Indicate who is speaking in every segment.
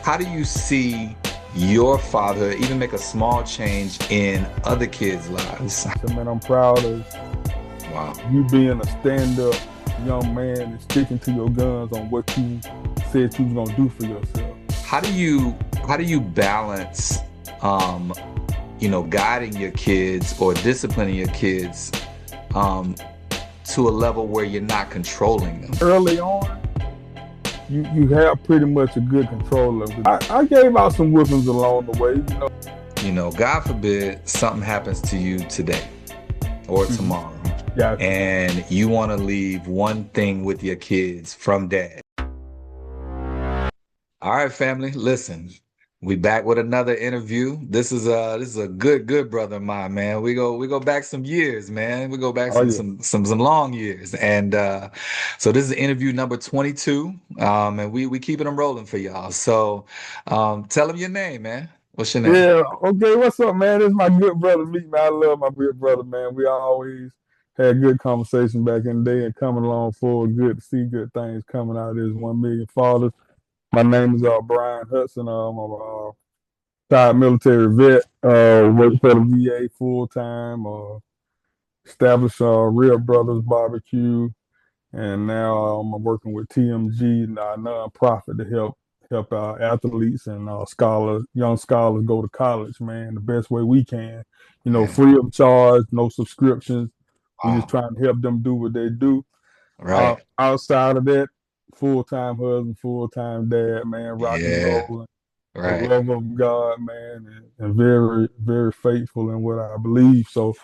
Speaker 1: how do you see your father even make a small change in other kids' lives?
Speaker 2: So, man, I'm proud of
Speaker 1: Wow.
Speaker 2: you being a stand-up young man and sticking to your guns on what you said you was gonna do for yourself.
Speaker 1: How do you balance guiding your kids or disciplining your kids to a level where you're not controlling them?
Speaker 2: Early on, you have pretty much a good control of it. I gave out some whippings along the way.
Speaker 1: God forbid something happens to you today or tomorrow,
Speaker 2: Yeah.
Speaker 1: and you want to leave one thing with your kids from dad. All right, family, listen. We back with another interview. This is a good brother of mine, man. We go back some years, man. We go back
Speaker 2: Oh,
Speaker 1: some long years. And so this is interview number 22. And we keeping them rolling for y'all. So tell them your name, man. What's your name?
Speaker 2: yeah. Okay. What's up, man? This is my good brother, Meek, man. I love my good brother, man. We always had good conversation back in the day and coming along forward. Good to see good things coming out of this 1 million fathers. My name is Brian Hudson. I'm a retired military vet. Worked for the VA full time. Established Real Brothers BBQ, and now I'm working with TMG, a nonprofit to help our athletes and young scholars go to college, man, the best way we can.
Speaker 1: Man,
Speaker 2: Free of charge, no subscriptions. We just
Speaker 1: wow.
Speaker 2: trying to help them do what they do.
Speaker 1: Right.
Speaker 2: Outside of that, full-time husband, full-time dad, man, rock and
Speaker 1: Yeah.
Speaker 2: roll, a
Speaker 1: Right.
Speaker 2: love of God, man, and very, very faithful in what I believe. So,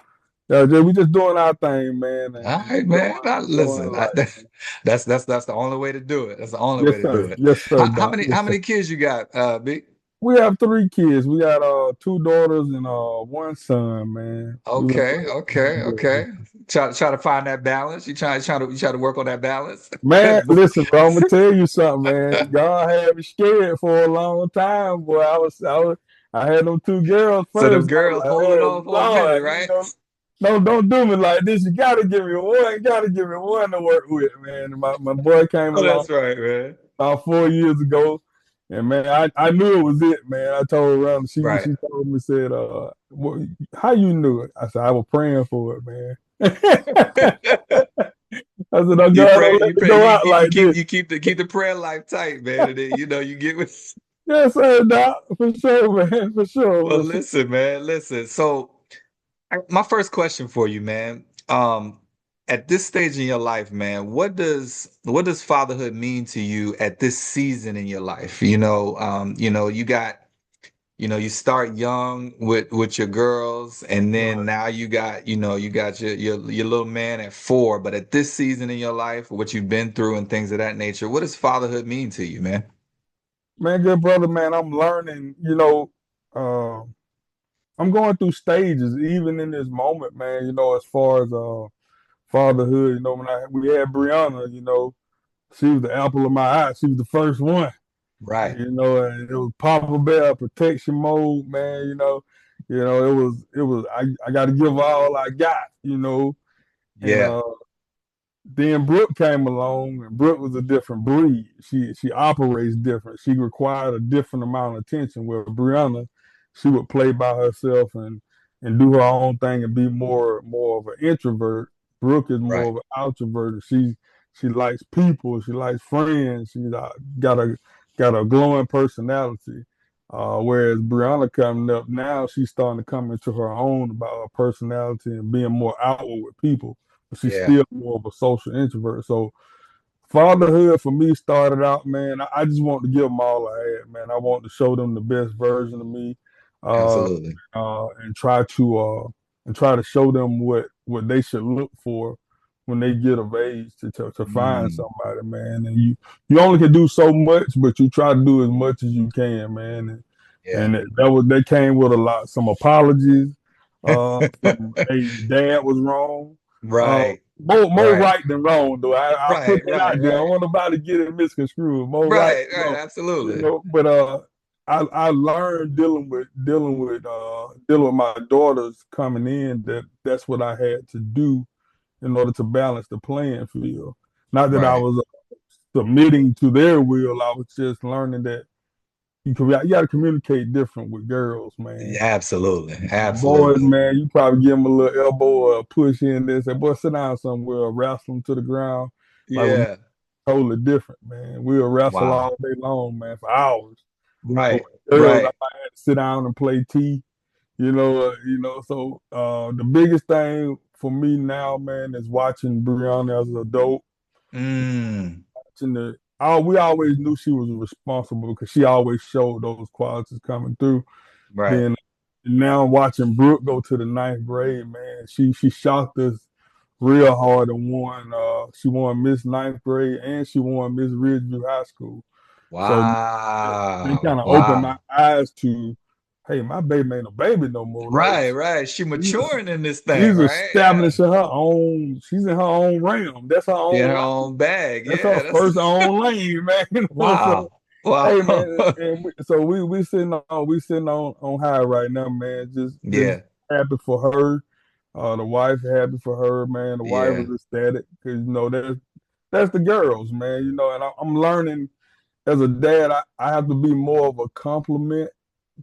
Speaker 2: yeah, we just doing our thing, man, and
Speaker 1: All right, man. Now,
Speaker 2: enjoying
Speaker 1: listen,
Speaker 2: life.
Speaker 1: that's the only way to do it. That's the only way
Speaker 2: Yes,
Speaker 1: to do
Speaker 2: sir.
Speaker 1: it.
Speaker 2: Yes, sir,
Speaker 1: How
Speaker 2: Doc.
Speaker 1: many
Speaker 2: Yes,
Speaker 1: how
Speaker 2: sir.
Speaker 1: many kids you got, Big?
Speaker 2: We have 3 kids. We got 2 daughters and 1 son, man. We love
Speaker 1: Okay, okay,
Speaker 2: it.
Speaker 1: okay. Try to find that balance. You try to work on that balance.
Speaker 2: Man, listen, bro, I'm gonna tell you something, man. God had me scared for a long time, boy. I had them 2 girls
Speaker 1: So them
Speaker 2: first. I was
Speaker 1: girls
Speaker 2: like,
Speaker 1: holding
Speaker 2: oh
Speaker 1: on for a minute,
Speaker 2: Lord,
Speaker 1: right?
Speaker 2: no, don't do me like this. You gotta give me one. Gotta give me one to work with, man. My boy came
Speaker 1: Oh,
Speaker 2: along
Speaker 1: that's right, man.
Speaker 2: about 4 years ago, and man, I knew it was it, man. I told Rhonda,
Speaker 1: Right.
Speaker 2: she told me, said, how you knew it? I said, I was praying for it, man. I said, oh God, don't let
Speaker 1: You
Speaker 2: me
Speaker 1: pray,
Speaker 2: go out
Speaker 1: you
Speaker 2: like this.
Speaker 1: keep the prayer life tight, man. And then you get with.
Speaker 2: Yes, sir, Doc, for sure, man, for
Speaker 1: Well,
Speaker 2: sure.
Speaker 1: listen, man, listen. So my first question for you, man. At this stage in your life, man, what does fatherhood mean to you at this season in your life? You got, you start young with your girls, and then
Speaker 2: Right.
Speaker 1: now you got your little man at 4. But at this season in your life, what you've been through and things of that nature, what does fatherhood mean to you, man?
Speaker 2: Man, good brother, man, I'm learning, uh, I'm going through stages, even in this moment, man, as far as fatherhood, when we had Brianna, she was the apple of my eye. She was the first one,
Speaker 1: Right.
Speaker 2: and it was Papa Bear protection mode, man. I got to give her all I got, and
Speaker 1: Yeah.
Speaker 2: then Brooke came along, and Brooke was a different breed. She operates different. She required a different amount of attention. Where Brianna, she would play by herself and do her own thing and be more of an introvert. Brooke is more
Speaker 1: Right.
Speaker 2: of an outrovert. She likes people. She likes friends. She's got a glowing personality. Whereas Brianna coming up now, she's starting to come into her own about her personality and being more outward with people, but she's
Speaker 1: Yeah.
Speaker 2: still more of a social introvert. So fatherhood for me started out, man. I just want to give them all I had, man. I want to show them the best version of me, uh,
Speaker 1: Absolutely.
Speaker 2: and try to show them what they should look for when they get of age to find
Speaker 1: Mm,
Speaker 2: somebody, man. And you only can do so much, but you try to do as much as you can, man.
Speaker 1: yeah.
Speaker 2: And they came with some apologies. Hey, dad was wrong.
Speaker 1: Right.
Speaker 2: More
Speaker 1: Right.
Speaker 2: right than wrong, though. I'll put
Speaker 1: Right.
Speaker 2: that
Speaker 1: Right.
Speaker 2: out there. I don't
Speaker 1: Right.
Speaker 2: want nobody to get it misconstrued. More right
Speaker 1: Right.
Speaker 2: than
Speaker 1: Right.
Speaker 2: wrong,
Speaker 1: Absolutely.
Speaker 2: But I learned dealing with my daughters coming in that's what I had to do in order to balance the playing field. Not that I
Speaker 1: Right.
Speaker 2: was submitting to their will. I was just learning that you got to communicate different with girls, man.
Speaker 1: Yeah, absolutely.
Speaker 2: Boys,
Speaker 1: Absolutely.
Speaker 2: man, you probably give them a little elbow or a push in there, say, boy, sit down somewhere, or wrestle them to the ground. Like with me,
Speaker 1: Yeah.
Speaker 2: totally different, man. We'll wrestle
Speaker 1: Wow.
Speaker 2: all day long, man, for hours. But
Speaker 1: Right.
Speaker 2: with girls, I
Speaker 1: Right.
Speaker 2: might have to sit down and play T. So the biggest thing for me now, man, is watching Brianna as an adult.
Speaker 1: Mm.
Speaker 2: We always knew she was responsible because she always showed those qualities coming through.
Speaker 1: Right.
Speaker 2: Then now watching Brooke go to the ninth grade, man, she shocked us real hard and won. She won Miss Ninth Grade and she won Miss Ridgeview High School. So it
Speaker 1: Wow.
Speaker 2: kind of opened my
Speaker 1: Wow.
Speaker 2: eyes to, hey, my baby ain't a baby no more. Like
Speaker 1: Right. Right. She
Speaker 2: she's,
Speaker 1: maturing in this thing,
Speaker 2: she's
Speaker 1: right? Yeah.
Speaker 2: establishing her own. She's in her own realm. That's her
Speaker 1: She in
Speaker 2: own
Speaker 1: her
Speaker 2: life.
Speaker 1: own bag.
Speaker 2: That's her
Speaker 1: Yeah. That's
Speaker 2: first own lane, man. So
Speaker 1: wow.
Speaker 2: hey,
Speaker 1: Wow.
Speaker 2: man, and we sitting on high right now, man. Just
Speaker 1: Yeah.
Speaker 2: happy for her. The wife happy for her, man. The wife
Speaker 1: Yeah.
Speaker 2: is ecstatic because that's the girls, man. And I'm learning as a dad, I have to be more of a compliment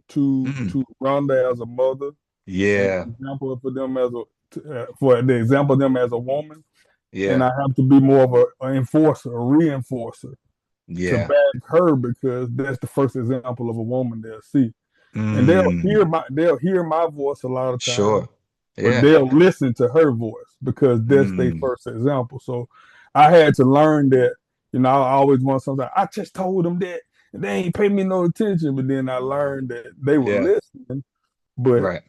Speaker 1: Mm.
Speaker 2: to Rhonda as a mother and
Speaker 1: Yeah.
Speaker 2: example for them for the example of them as a woman, and
Speaker 1: Yeah.
Speaker 2: I have to be more of an enforcer, a reinforcer to
Speaker 1: Yeah.
Speaker 2: back her because that's the first example of a woman they'll see. And
Speaker 1: Mm.
Speaker 2: they'll hear my voice a lot of times,
Speaker 1: Sure.
Speaker 2: but
Speaker 1: Yeah.
Speaker 2: they'll listen to her voice because that's their
Speaker 1: Mm.
Speaker 2: first example. So I had to learn that, I always want something. I just told them that and they ain't pay me no attention. But then I learned that they were
Speaker 1: Yeah.
Speaker 2: listening, but
Speaker 1: Right.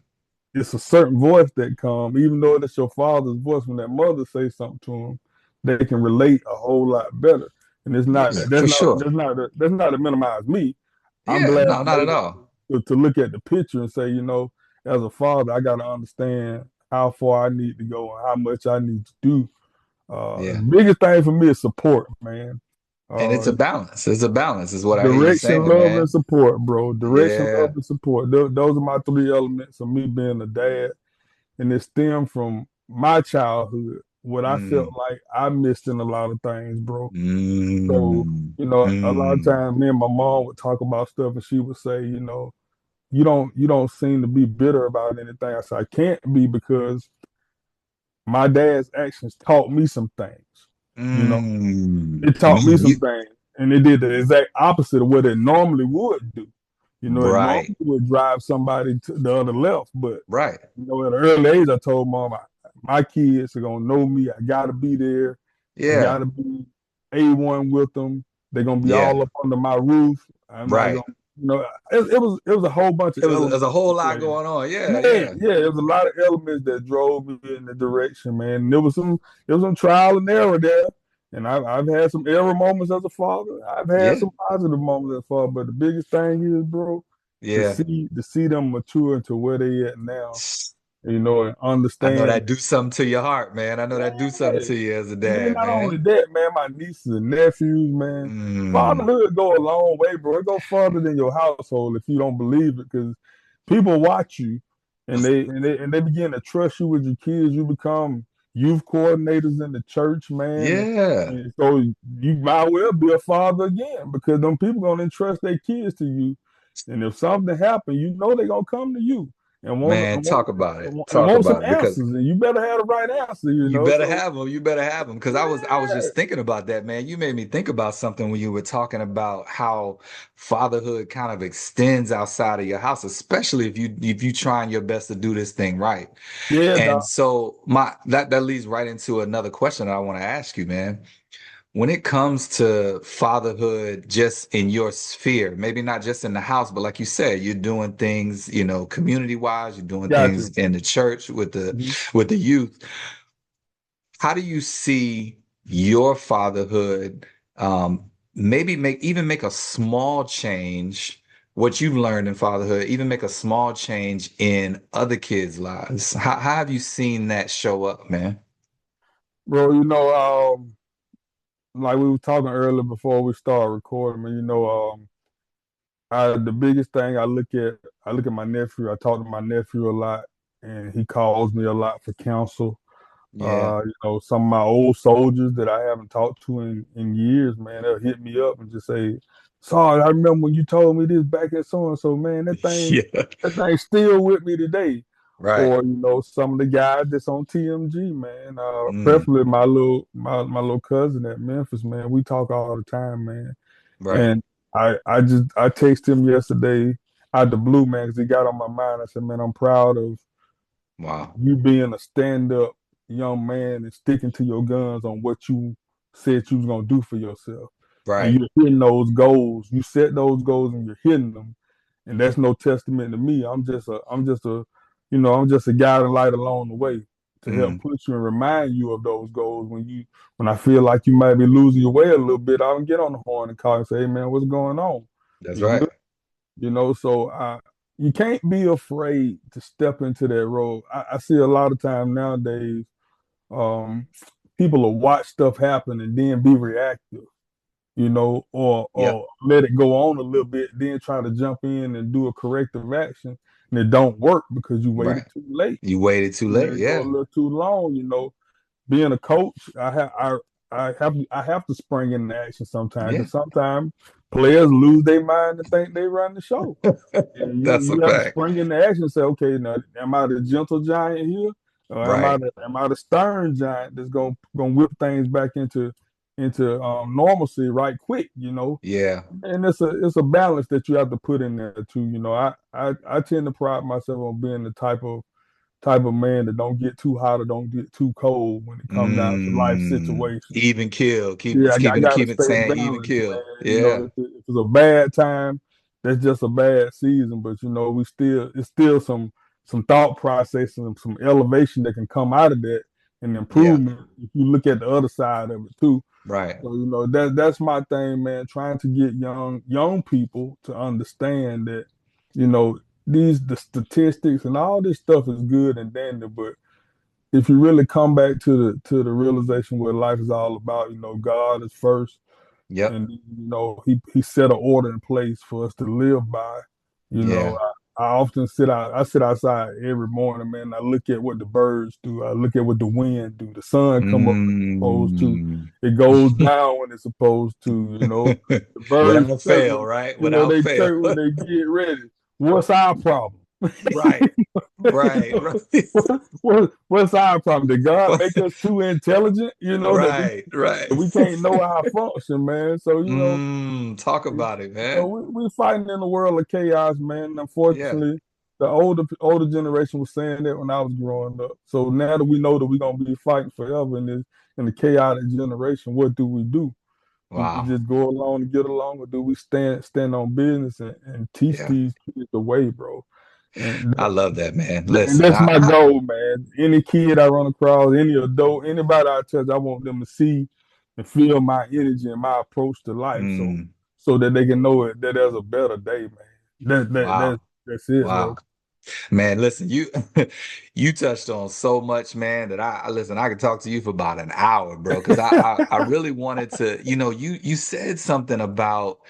Speaker 2: it's a certain voice that come, even though it's your father's voice, when that mother says something to them, they can relate a whole lot better. And it's not
Speaker 1: Yeah,
Speaker 2: that's
Speaker 1: for
Speaker 2: not
Speaker 1: sure.
Speaker 2: that's not to minimize me. I'm
Speaker 1: Yeah,
Speaker 2: glad
Speaker 1: no,
Speaker 2: I'm
Speaker 1: not at
Speaker 2: able
Speaker 1: all.
Speaker 2: to look at the picture and say, as a father, I got to understand how far I need to go and how much I need to do.
Speaker 1: Yeah.
Speaker 2: The biggest thing for me is support, man.
Speaker 1: And it's a
Speaker 2: Uh,
Speaker 1: balance. It's a balance, is what I hear you
Speaker 2: Direction,
Speaker 1: saying,
Speaker 2: love, and
Speaker 1: man.
Speaker 2: support, bro. Direction, love,
Speaker 1: Yeah.
Speaker 2: and support. Those are my three elements of me being a dad, and it stemmed from my childhood, what I felt
Speaker 1: Mm.
Speaker 2: like I missed in a lot of things, bro. So,
Speaker 1: Mm.
Speaker 2: a lot of
Speaker 1: Mm.
Speaker 2: times me and my mom would talk about stuff and she would say, you don't seem to be bitter about anything. I said, I can't be because my dad's actions taught me some things. You know,
Speaker 1: Mm.
Speaker 2: it taught me some things. And it did the exact opposite of what it normally would do. It
Speaker 1: Right.
Speaker 2: normally would drive somebody to the other left, but
Speaker 1: Right.
Speaker 2: at an early age, I told mom, my kids are gonna know me. I gotta be there. I
Speaker 1: Yeah.
Speaker 2: gotta be A1 with them. They're gonna be
Speaker 1: Yeah.
Speaker 2: all up under my roof. I'm not
Speaker 1: Right.
Speaker 2: gonna, it was a whole bunch of
Speaker 1: There's
Speaker 2: elements
Speaker 1: a whole
Speaker 2: that
Speaker 1: lot
Speaker 2: played.
Speaker 1: going on. Yeah,
Speaker 2: Yeah,
Speaker 1: yeah.
Speaker 2: yeah, it was a lot of elements that drove me in the direction, man. And there was some trial and error there. And I've had some error moments as a father. I've had
Speaker 1: Yeah.
Speaker 2: some positive moments as a father. But the biggest thing is, bro, to
Speaker 1: Yeah.
Speaker 2: see them mature into where they at now, and
Speaker 1: I know
Speaker 2: understand.
Speaker 1: that do something to your heart, man. I know that do
Speaker 2: Yeah.
Speaker 1: something to you as a
Speaker 2: And then
Speaker 1: dad,
Speaker 2: not only
Speaker 1: man.
Speaker 2: that, man, my nieces and nephews, man,
Speaker 1: Mm.
Speaker 2: fatherhood go a long way, bro. It go further than your household if you don't believe it, because people watch you and they begin to trust you with your kids. You become youth coordinators in the church, man,
Speaker 1: Yeah.
Speaker 2: and so you might well be a father again because them people gonna entrust their kids to you, and if something happen, they're gonna come to you and want
Speaker 1: Man,
Speaker 2: and want
Speaker 1: talk about it.
Speaker 2: and
Speaker 1: Talk
Speaker 2: want some
Speaker 1: about it because
Speaker 2: answers, and you better have the right answer,
Speaker 1: you better
Speaker 2: so.
Speaker 1: have them. You better have them. Because I was
Speaker 2: Yeah,
Speaker 1: just thinking about that, man. You made me think about something when you were talking about how fatherhood kind of extends outside of your house, especially if you trying your best to do this thing right.
Speaker 2: yeah,
Speaker 1: And
Speaker 2: dog.
Speaker 1: so that leads right into another question that I want to ask you, man. When it comes to fatherhood, just in your sphere, maybe not just in the house, but like you said, you're doing things, community wise, you're doing
Speaker 2: Got
Speaker 1: things
Speaker 2: you.
Speaker 1: in the church with the
Speaker 2: Mhm.
Speaker 1: with the youth. How do you see your fatherhood maybe make a small change, what you've learned in fatherhood, even make a small change in other kids' lives? How have you seen that show up, man?
Speaker 2: Bro, like we were talking earlier before we start recording, man, the biggest thing I look at my nephew. I talk to my nephew a lot, and he calls me a lot for counsel.
Speaker 1: Yeah.
Speaker 2: Some of my old soldiers that I haven't talked to in years, man, they'll hit me up and just say, Sorry, I remember when you told me this back in so and so, man.
Speaker 1: Yeah.
Speaker 2: That thing still with me today.
Speaker 1: Right.
Speaker 2: Or some of the guys that's on TMG, man.
Speaker 1: Mm,
Speaker 2: Preferably my little cousin at Memphis, man. We talk all the time, man.
Speaker 1: right.
Speaker 2: And I texted him yesterday out the blue, man, because he got on my mind. I said, man, I'm proud of
Speaker 1: Wow.
Speaker 2: you being a stand up young man and sticking to your guns on what you said you was gonna do for yourself. And
Speaker 1: Right.
Speaker 2: you're hitting those goals. You set those goals and you're hitting them. And that's no testament to me. I'm just a guiding light along the way to help
Speaker 1: Mm,
Speaker 2: push you and remind you of those goals when I feel like you might be losing your way a little bit. I can get on the horn and call and say, hey man, what's going on?
Speaker 1: that's
Speaker 2: You
Speaker 1: right.
Speaker 2: good? So you can't be afraid to step into that role. I see a lot of time nowadays, um, people will watch stuff happen and then be reactive, or
Speaker 1: Yep.
Speaker 2: let it go on a little bit, then try to jump in and do a corrective action, and it don't work because you
Speaker 1: Right.
Speaker 2: waited too late.
Speaker 1: You waited too
Speaker 2: You
Speaker 1: late.
Speaker 2: let it go a
Speaker 1: Yeah.
Speaker 2: little too long. Being a coach, I have to spring into action sometimes
Speaker 1: Yeah.
Speaker 2: because sometimes players lose their mind and think they run the show. And
Speaker 1: That's a
Speaker 2: you have to
Speaker 1: fact.
Speaker 2: spring into action and say, okay, now am I the gentle giant here? Or
Speaker 1: Right.
Speaker 2: am I the stern giant that's gonna whip things back into normalcy right quick?
Speaker 1: Yeah.
Speaker 2: And it's a balance that you have to put in there too. I tend to pride myself on being the type of man that don't get too hot or don't get too cold when it comes down to life situations.
Speaker 1: Even kill. Keep
Speaker 2: Yeah, I got to
Speaker 1: keep it
Speaker 2: stay
Speaker 1: saying even
Speaker 2: balanced,
Speaker 1: kill.
Speaker 2: man.
Speaker 1: Yeah.
Speaker 2: If it's a bad time, that's just a bad season. But it's still some thought process and some elevation that can come out of that and
Speaker 1: Yeah.
Speaker 2: improvement if you look at the other side of it too.
Speaker 1: Right.
Speaker 2: So that's my thing, man. Trying to get young people to understand that, you know, the statistics and all this stuff is good and dandy, but if you really come back to the realization what life is all about, God is first,
Speaker 1: Yep.
Speaker 2: and he set an order in place for us to live by. You know,
Speaker 1: Yeah.
Speaker 2: I often I sit outside every morning, man. I look at what the birds do. I look at what the wind do. The sun come up when it's supposed to.
Speaker 1: Mm.
Speaker 2: It goes down when it's supposed to. The birds
Speaker 1: Without
Speaker 2: chirp
Speaker 1: fail,
Speaker 2: when
Speaker 1: right? Without
Speaker 2: they
Speaker 1: fail.
Speaker 2: chirp when they get ready. What's our problem?
Speaker 1: Right. Right. Right.
Speaker 2: What's our problem? Did God make us too intelligent?
Speaker 1: Right. Right.
Speaker 2: That we can't know our function, man. So
Speaker 1: Talk about it, man.
Speaker 2: we're fighting in a world of chaos, man.
Speaker 1: Yeah.
Speaker 2: Unfortunately, the older generation was saying that when I was growing up. So now that we know that we're gonna be fighting forever in the chaotic generation, what do we do? Do we
Speaker 1: Wow.
Speaker 2: just go along and get along, or do we stand on business and teach
Speaker 1: Yeah.
Speaker 2: these kids the way, bro? And
Speaker 1: I love that, man.
Speaker 2: and
Speaker 1: Listen,
Speaker 2: that's my goal, man. Any kid I run across, any adult, anybody I touch, I want them to see and feel my energy and my approach to life,
Speaker 1: mm,
Speaker 2: so that they can know that there's a better day, man.
Speaker 1: wow.
Speaker 2: That's it, bro.
Speaker 1: Wow. Man, listen, you you touched on so much, man, that listen, I could talk to you for about an hour, bro, because I really wanted to, you said something about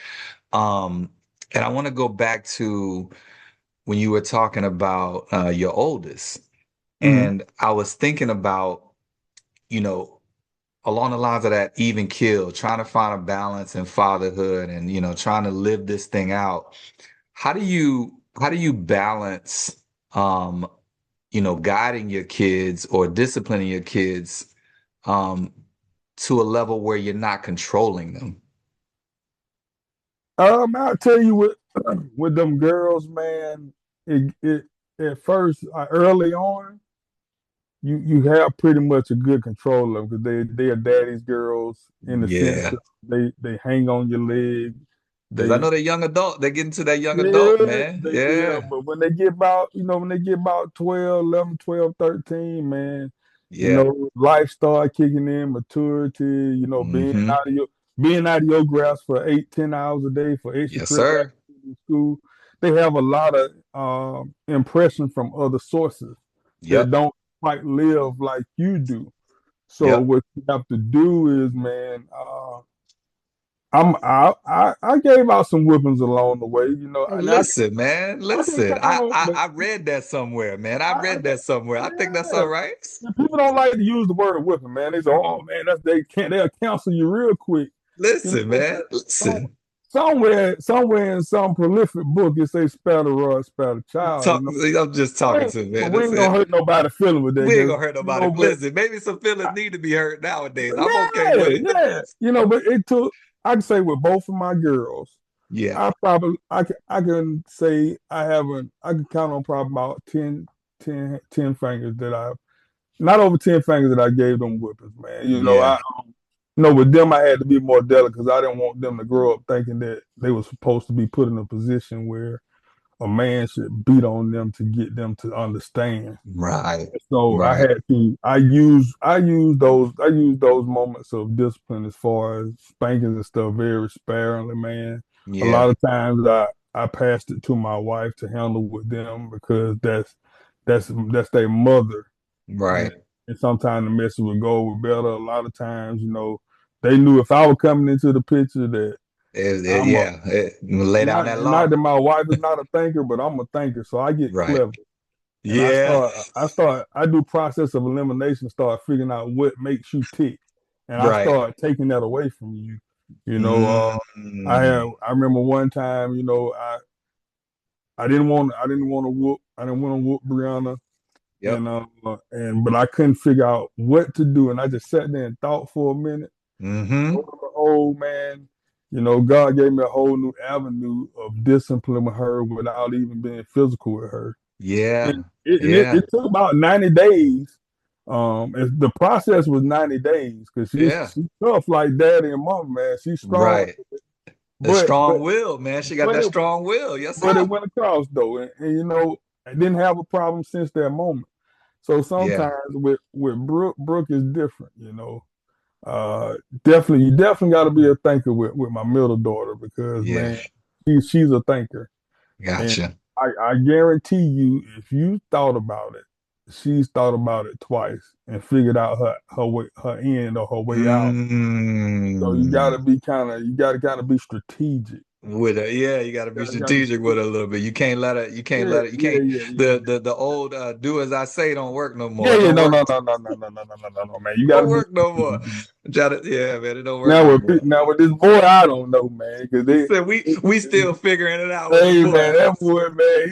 Speaker 1: um and I want to go back to when you were talking about your oldest.
Speaker 2: Hmm.
Speaker 1: And I was thinking about, you know, along the lines of that even kill, trying to find a balance in fatherhood and, trying to live this thing out. How do you balance um, guiding your kids or disciplining your kids um to a level where you're not controlling them?
Speaker 2: I'll tell you what, with them girls, man. It at first, early on, you have pretty much a good control of them because they are daddy's girls in the sense
Speaker 1: Yeah.
Speaker 2: that they hang on your leg.
Speaker 1: Because I
Speaker 2: They
Speaker 1: know they're young adult. They get into that young adult,
Speaker 2: Yeah,
Speaker 1: man. Yeah.
Speaker 2: but when they get about 12, 11, 12, 13, man,
Speaker 1: Yeah.
Speaker 2: life start kicking in, maturity,
Speaker 1: Hmm.
Speaker 2: being out of your grasp for 8, 10 hours a day for
Speaker 1: Yes,
Speaker 2: extracurricular
Speaker 1: sir.
Speaker 2: activities in school. They have a lot of impression from other sources that
Speaker 1: Yep.
Speaker 2: don't quite live like you do. So
Speaker 1: Yep.
Speaker 2: what you have to do is, man, I gave out some whippings along the way.
Speaker 1: Listen, man.
Speaker 2: I can
Speaker 1: Listen.
Speaker 2: count on, but
Speaker 1: I read that somewhere, man. I
Speaker 2: I
Speaker 1: read that somewhere. I think that's
Speaker 2: yeah.
Speaker 1: all right.
Speaker 2: People don't like to use the word whipping, man. They say, "Oh man, they can't they'll cancel you real quick."
Speaker 1: Listen,
Speaker 2: But
Speaker 1: man.
Speaker 2: some
Speaker 1: Listen.
Speaker 2: somewhere in some prolific book it say spare the rod, spare the child.
Speaker 1: Talk, I'm just talking to
Speaker 2: But
Speaker 1: man.
Speaker 2: we
Speaker 1: That's
Speaker 2: ain't
Speaker 1: it.
Speaker 2: gonna hurt nobody feeling with that,
Speaker 1: We ain't
Speaker 2: because
Speaker 1: gonna hurt
Speaker 2: you
Speaker 1: nobody.
Speaker 2: know. But
Speaker 1: Listen, maybe some feelings need to be hurt nowadays. I'm okay
Speaker 2: yeah,
Speaker 1: with it.
Speaker 2: yeah, but it took. I can say with both of my girls,
Speaker 1: Yeah,
Speaker 2: I can say I can count on probably about 10 fingers that I not over 10 fingers that I gave them whippings, man.
Speaker 1: yeah,
Speaker 2: With them I had to be more delicate because I didn't want them to grow up thinking that they were supposed to be put in a position where a man should beat on them to get them to understand.
Speaker 1: right,
Speaker 2: So I
Speaker 1: right.
Speaker 2: had to. I use those moments of discipline as far as spankings and stuff very sparingly, man. A lot
Speaker 1: Yeah,
Speaker 2: of times I passed it to my wife to handle with them because that's their mother, and
Speaker 1: right.
Speaker 2: sometimes the message would go over better. A lot of times, they knew if I was coming into the picture that I'm a
Speaker 1: Lay down that
Speaker 2: not
Speaker 1: law.
Speaker 2: that my wife is not a thinker, but I'm a thinker, so I get
Speaker 1: Right.
Speaker 2: clever. And
Speaker 1: Yeah.
Speaker 2: I do process of elimination, start figuring out what makes you tick. And I
Speaker 1: Right.
Speaker 2: start taking that away from you. You know,
Speaker 1: Mm.
Speaker 2: I remember one time, I didn't want to whoop Brianna,
Speaker 1: Yep.
Speaker 2: but I couldn't figure out what to do. And I just sat there and thought for a minute.
Speaker 1: Mm-hmm.
Speaker 2: Oh man, God gave me a whole new avenue of discipline with her without even being physical with her. And
Speaker 1: Yeah.
Speaker 2: it
Speaker 1: Yeah.
Speaker 2: took about 90 days. The process was 90 days because
Speaker 1: Yeah.
Speaker 2: she's tough like daddy and mom, man. She's strong,
Speaker 1: Right. A
Speaker 2: but
Speaker 1: strong
Speaker 2: but
Speaker 1: will, man. She got
Speaker 2: but
Speaker 1: that
Speaker 2: it
Speaker 1: strong will. Yes,
Speaker 2: but it
Speaker 1: sir.
Speaker 2: went across though, and I didn't have a problem since that moment. So
Speaker 1: Yeah.
Speaker 2: sometimes with Brooke is different, Uh, you definitely got to be a thinker with my middle daughter because
Speaker 1: Yeah.
Speaker 2: man, she's a thinker. And
Speaker 1: Gotcha.
Speaker 2: I guarantee you, if you thought about it, she's thought about it twice and figured out her end or her way out. So
Speaker 1: Mm.
Speaker 2: you gotta kind of be strategic.
Speaker 1: With her, yeah, you got to be
Speaker 2: Got to
Speaker 1: strategic with her a little bit. You can't let her. You can't
Speaker 2: yeah,
Speaker 1: let her. You
Speaker 2: yeah,
Speaker 1: can't.
Speaker 2: yeah, yeah,
Speaker 1: The old "do as I say" don't work no
Speaker 2: yeah,
Speaker 1: more. It
Speaker 2: yeah.
Speaker 1: don't
Speaker 2: No, no,
Speaker 1: work.
Speaker 2: no, no, no, no, no, no, no, no, no, man. You got to
Speaker 1: Don't
Speaker 2: be
Speaker 1: work no more.
Speaker 2: strategic.
Speaker 1: Try to, yeah, man. It don't work no more.
Speaker 2: Now with this boy, I don't know, man, because
Speaker 1: He said we still figuring it out with the
Speaker 2: hey man, that
Speaker 1: boys.
Speaker 2: boy, man,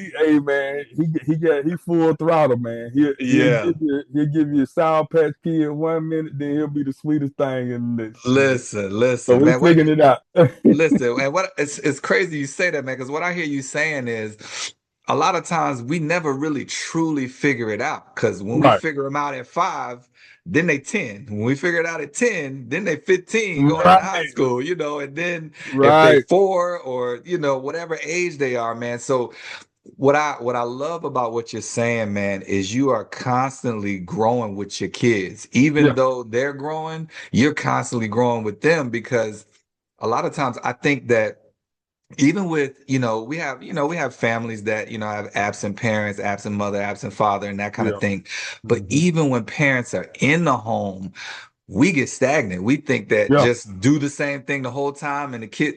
Speaker 2: he full throttle, man.
Speaker 1: Yeah.
Speaker 2: He'll give you a sour patch kid 1 minute, then he'll be the sweetest thing in the next.
Speaker 1: Listen,
Speaker 2: So
Speaker 1: listen,
Speaker 2: we
Speaker 1: man. What?
Speaker 2: figuring it out.
Speaker 1: Listen, and what it's crazy you say that, man, because what I hear you saying is a lot of times we never really truly figure it out. Because when we
Speaker 2: Right,
Speaker 1: figure them out at 5, then they 10. When we figure it out at 10, then they 15 going into high
Speaker 2: right,
Speaker 1: school, and then if they
Speaker 2: right.
Speaker 1: 4 or whatever age they are, man. So what I love about what you're saying, man, is you are constantly growing with your kids. Even
Speaker 2: Yeah,
Speaker 1: though they're growing, you're constantly growing with them because a lot of times I think that even with, we have families that, have absent parents, absent mother, absent father, and that kind of
Speaker 2: yeah,
Speaker 1: thing. But
Speaker 2: hmm
Speaker 1: even when parents are in the home, we get stagnant. We think that
Speaker 2: yeah,
Speaker 1: just do the same thing the whole time, and the kid,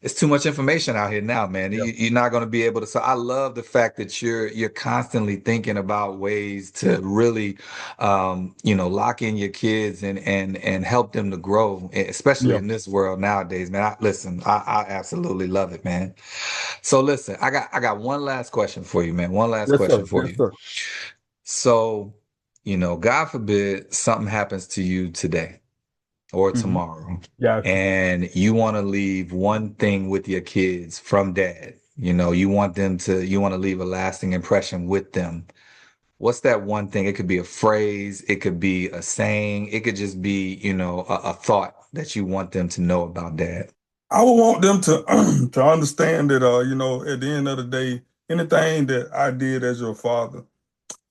Speaker 1: it's too much information out here now, man.
Speaker 2: yeah,
Speaker 1: You're not going to be able to. So I love the fact that you're constantly thinking about ways to really, lock in your kids and help them to grow, especially
Speaker 2: yeah.
Speaker 1: in this world nowadays, man. Listen, I absolutely love it, man. So listen, I got one last question for you, man. One last
Speaker 2: Yes,
Speaker 1: question
Speaker 2: sir.
Speaker 1: for
Speaker 2: Yes,
Speaker 1: you.
Speaker 2: sir.
Speaker 1: So, God forbid something happens to you today or
Speaker 2: hmm
Speaker 1: tomorrow,
Speaker 2: Gotcha.
Speaker 1: and you want to leave one thing with your kids from dad. You want to leave a lasting impression with them. What's that one thing? It could be a phrase, it could be a saying, it could just be, a thought that you want them to know about dad.
Speaker 2: I would want them to to understand that at the end of the day, anything that I did as your father,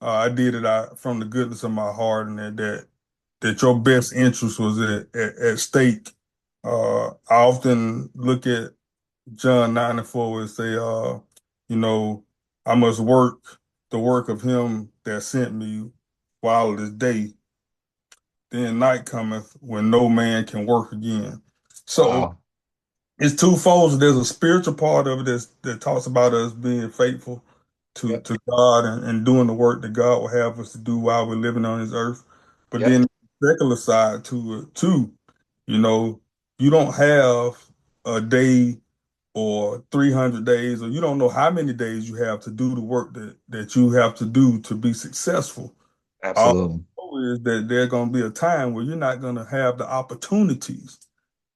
Speaker 2: I did it out from the goodness of my heart, and that your best interest was at stake. I often look at John 9:4 and say, you know, I must work the work of him that sent me while it is day, then night cometh when no man can work again. So
Speaker 1: Wow.
Speaker 2: it's twofold. There's a spiritual part of it that talks about us being faithful
Speaker 1: Yep.
Speaker 2: to God and doing the work that God will have us to do while we're living on His earth. But
Speaker 1: Yep.
Speaker 2: then the secular side to it too. You know, you don't have a day. or 300 days, or you don't know how many days you have to do the work that you have to do to be successful. All
Speaker 1: Absolutely.
Speaker 2: I know is that there's going to be a time where you're not going to have the opportunities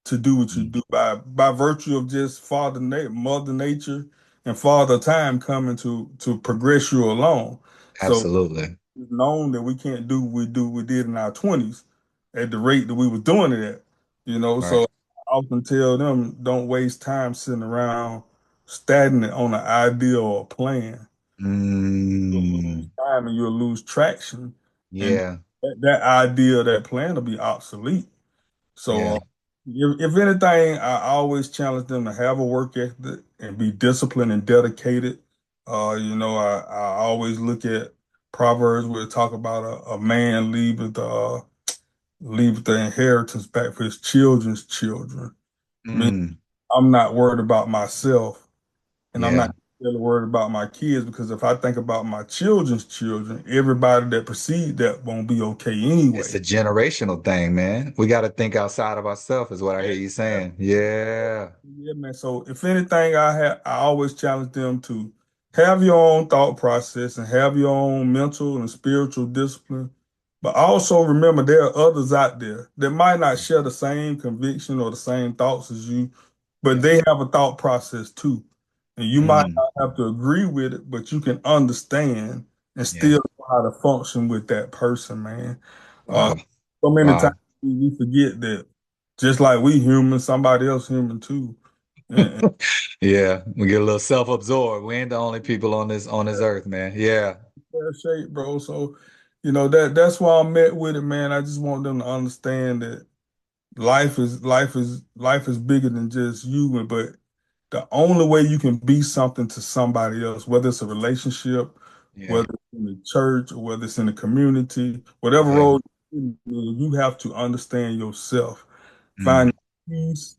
Speaker 2: to do what you
Speaker 1: Mm.
Speaker 2: do by virtue of just Mother Nature and Father Time coming to progress you along. So
Speaker 1: Absolutely.
Speaker 2: it's known that we can't we did in our 20s at the rate that we were doing it at. So
Speaker 1: Right.
Speaker 2: I often tell them don't waste time sitting around stagnant on an idea or a plan. You'll lose
Speaker 1: Mm,
Speaker 2: time and you'll lose traction, and
Speaker 1: yeah.
Speaker 2: that idea, that plan will be obsolete. So,
Speaker 1: Yeah.
Speaker 2: if anything, I always challenge them to have a work ethic and be disciplined and dedicated. I always look at Proverbs where it talk about a man leaveth the inheritance back for his children's children. I mean,
Speaker 1: Mm,
Speaker 2: I'm not worried about myself, and I'm
Speaker 1: yeah.
Speaker 2: not really worried about my kids because if I think about my children's children, everybody that precedes that won't be okay
Speaker 1: It's
Speaker 2: anyway.
Speaker 1: a generational thing, man. We got to think outside of ourselves, is what I hear you saying. Yeah.
Speaker 2: Yeah, man. So if anything, I always challenge them to have your own thought process and have your own mental and spiritual discipline. But also remember there are others out there that might not share the same conviction or the same thoughts as you, but
Speaker 1: Yeah.
Speaker 2: they have a thought process too. And you might
Speaker 1: Mm,
Speaker 2: not have to agree with it, but you can understand and
Speaker 1: yeah.
Speaker 2: still know how to function with that person, man. Uh,
Speaker 1: Wow.
Speaker 2: so many times
Speaker 1: Wow.
Speaker 2: we forget that just like we human, somebody else human too. And
Speaker 1: Yeah. We get a little self-absorbed. We ain't the only people on this earth, man. Yeah.
Speaker 2: fair shape, bro. So, that's why I'm met with it, man. I just want them to understand that life is bigger than just you, but the only way you can be something to somebody else, whether it's a relationship,
Speaker 1: Yeah.
Speaker 2: whether it's in the church, or whether it's in the community, whatever
Speaker 1: Yeah.
Speaker 2: role you're in, you have to understand yourself.
Speaker 1: Mm,
Speaker 2: Find peace,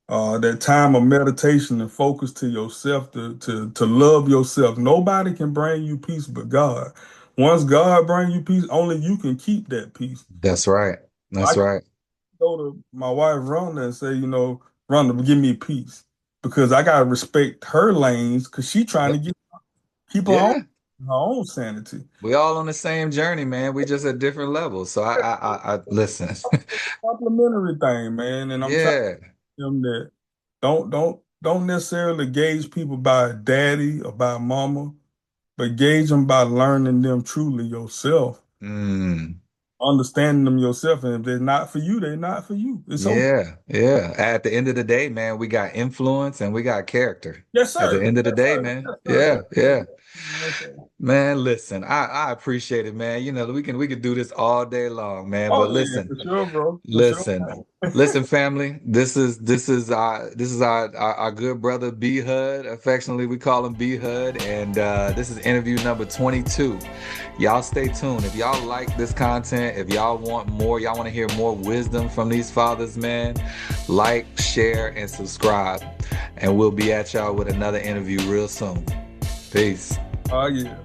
Speaker 2: that time of meditation and focus to yourself, to love yourself. Nobody can bring you peace but God. Once God brings you peace, only you can keep that peace.
Speaker 1: that's right.
Speaker 2: I
Speaker 1: That's
Speaker 2: can
Speaker 1: right.
Speaker 2: go to my wife Rhonda and say, Rhonda, give me peace because I gotta respect her lanes because she trying to
Speaker 1: Yep.
Speaker 2: keep
Speaker 1: Yeah.
Speaker 2: her own sanity.
Speaker 1: We all on the same journey, man. We just at different levels. So I listen.
Speaker 2: Complimentary thing, man, and I'm trying
Speaker 1: Yeah.
Speaker 2: to tell them that don't necessarily gauge people by daddy or by mama, but gauge them by learning them truly yourself,
Speaker 1: Mm.
Speaker 2: understanding them yourself, and if they're not for you, they're not for you. It's okay.
Speaker 1: Yeah, yeah. At the end of the day, man, we got influence and we got character.
Speaker 2: Yes,
Speaker 1: At the
Speaker 2: sir.
Speaker 1: end of the
Speaker 2: Yes,
Speaker 1: day,
Speaker 2: sir.
Speaker 1: man.
Speaker 2: Yes, sir.
Speaker 1: Yeah, yeah.
Speaker 2: So,
Speaker 1: Man, listen, I appreciate it, man. We can do this all day long, man.
Speaker 2: oh
Speaker 1: But
Speaker 2: yeah,
Speaker 1: listen,
Speaker 2: for sure, bro. For sure.
Speaker 1: listen, listen, family. This is our good brother B Hud. Affectionately, we call him B Hud, and this is interview number 22. Y'all stay tuned. If y'all like this content, if y'all want more, y'all want to hear more wisdom from these fathers, man, like, share, and subscribe. And we'll be at y'all with another interview real soon. Peace.
Speaker 2: Oh yeah.